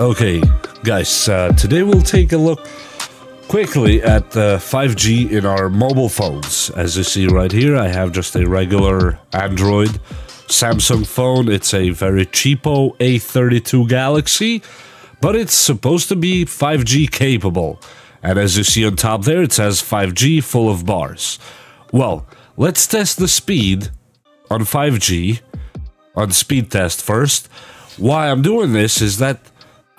Okay, guys, today we'll take a look quickly at 5G in our mobile phones. As you see right here, I have just a regular Android Samsung phone. It's a very cheapo A32 Galaxy, but it's supposed to be 5G capable. And as you see on top there, it says 5G full of bars. Well, let's test the speed on 5G, on speed test first. Why I'm doing this is that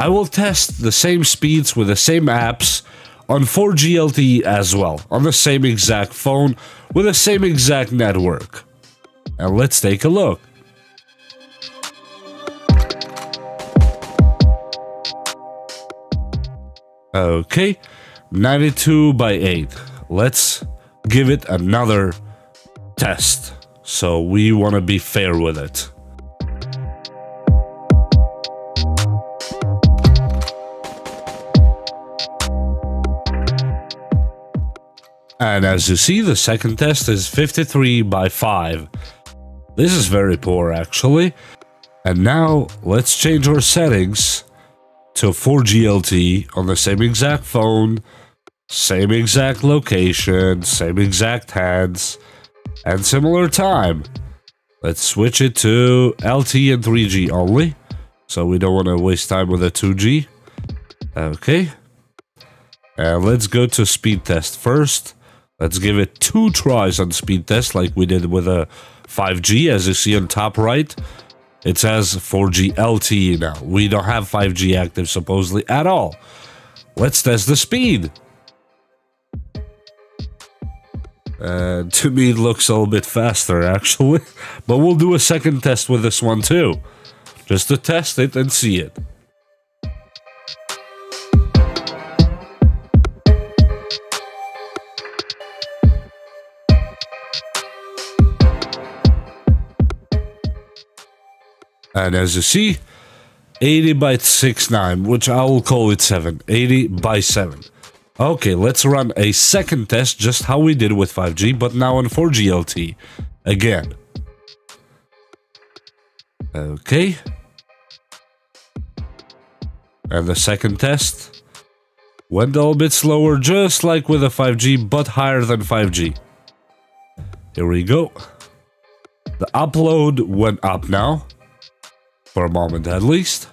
I will test the same speeds with the same apps on 4G LTE as well, on the same exact phone with the same exact network. And let's take a look. Okay, 92 by 8. Let's give it another test. So we want to be fair with it. And as you see, the second test is 53 by 5. This is very poor, actually. And now, let's change our settings to 4G LTE on the same exact phone, same exact location, same exact hands, and similar time. Let's switch it to LTE and 3G only, so we don't want to waste time with a 2G. Okay. And let's go to speed test first. Let's give it 2 tries on speed test like we did with a 5G. As you see on top right, it says 4G LTE now. We don't have 5G active supposedly at all. Let's test the speed. To me, it looks a little bit faster actually, but we'll do a second test with this one too, just to test it and see it. And as you see, 80 by 69, which I will call it 7. 80 by 7. Okay, let's run a second test, just how we did with 5G, but now on 4G LTE. Again. Okay. And the second test went a little bit slower, just like with a 5G, but higher than 5G. Here we go. The upload went up now. For a moment at least.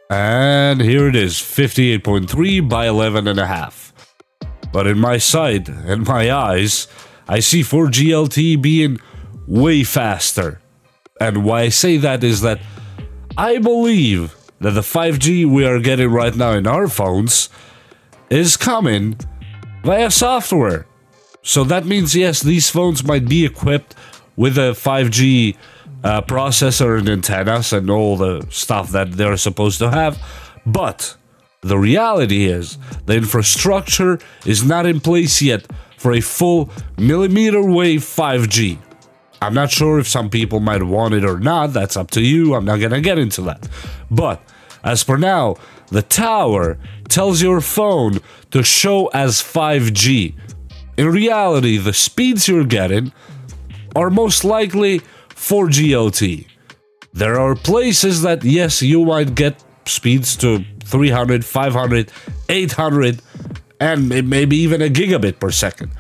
And here it is, 58.3 by 11.5. But in my sight, in my eyes, I see 4G LTE being way faster. And why I say that is that I believe that the 5G we are getting right now in our phones is coming via software. So that means, yes, these phones might be equipped with a 5G processor and antennas and all the stuff that they're supposed to have, but the reality is the infrastructure is not in place yet for a full millimeter wave 5G. I'm not sure if some people might want it or not, that's up to you, I'm not gonna get into that. But as for now, the tower tells your phone to show as 5G. In reality, the speeds you're getting are most likely 4G LTE. There are places that, yes, you might get speeds to 300, 500, 800, and maybe even a gigabit per second.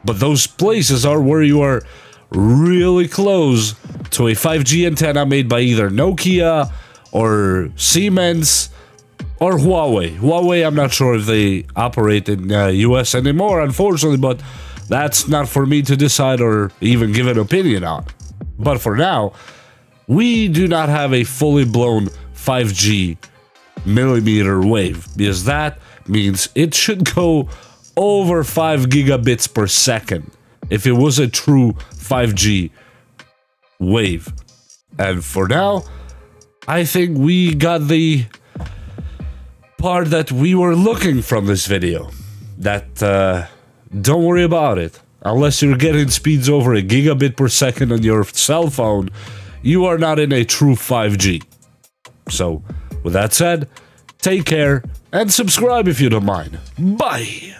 But those places are where you are really close to a 5G antenna made by either Nokia or Siemens or Huawei. Huawei, I'm not sure if they operate in US anymore, unfortunately, but that's not for me to decide or even give an opinion on. But for now, we do not have a fully blown 5G millimeter wave, because that means it should go over 5 gigabits per second if it was a true 5G wave. And for now, I think we got the part that we were looking from this video. That, don't worry about it. Unless you're getting speeds over a gigabit per second on your cell phone, you are not in a true 5G. So, with that said, take care and subscribe if you don't mind. Bye!